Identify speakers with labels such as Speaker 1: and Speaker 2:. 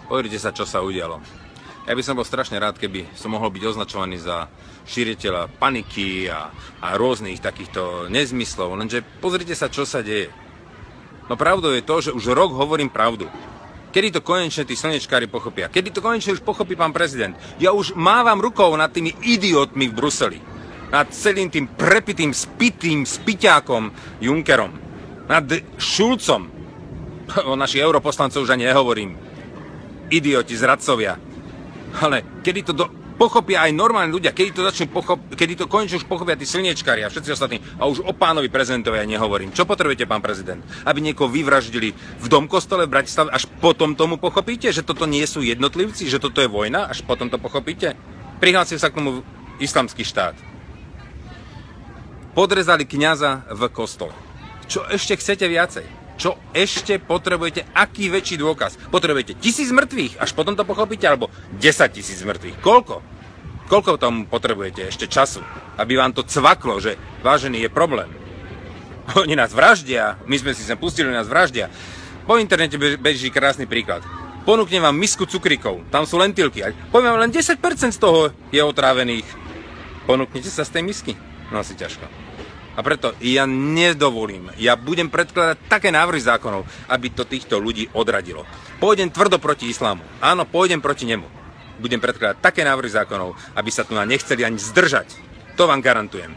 Speaker 1: Pozrite sa, čo sa udialo. Ja by som bol strašne rád, keby som mohol byť označovaný za šíriteľa paniky a rôznych takýchto nezmyslov, lenže pozrite sa, čo sa deje. No pravdou je to, že už rok hovorím pravdu. Kedy to konečne tí slnečkári pochopia? Kedy to konečne už pochopí pán prezident? Ja už mávam rukou nad tými idiotmi v Bruseli. Nad celým tým prepitým, spiťákom Junckerom. Nad Schulzom. O našich europoslancov už ani nehovorím. Idioti, zradcovia. Ale kedy to pochopia aj normálni ľudia, kedy to konečne už pochopia tí slniečkári a všetci ostatní, a už o pánovi prezidentovi aj nehovorím. Čo potrebujete, pán prezident? Aby niekoho vyvraždili v Domkostole v Bratislave, až potom tomu pochopíte, že toto nie sú jednotlivci, že toto je vojna, až potom to pochopíte? Prihlásil sa k tomu Islamský štát. Podrezali kňaza v kostole. Čo ešte chcete viacej? Čo ešte potrebujete? Aký väčší dôkaz? Potrebujete 1000 mŕtvych, až potom to pochopíte? Alebo 10 000 mŕtvych? Koľko? Koľko tomu potrebujete ešte času? Aby vám to cvaklo, že vážený je problém. Oni nás vraždia, my sme si sem pustili, nás vraždia. Po internete beží krásny príklad. Ponúknem vám misku cukríkov, tam sú lentilky. Poviem vám, len 10% z toho je otrávených. Ponúknete sa z tej misky? No asi ťažko. A preto ja nedovolím, ja budem predkladať také návrhy zákonov, aby to týchto ľudí odradilo. Pôjdem tvrdo proti islámu. Áno, pôjdem proti nemu. Budem predkladať také návrhy zákonov, aby sa tu nechceli ani zdržať. To vám garantujem.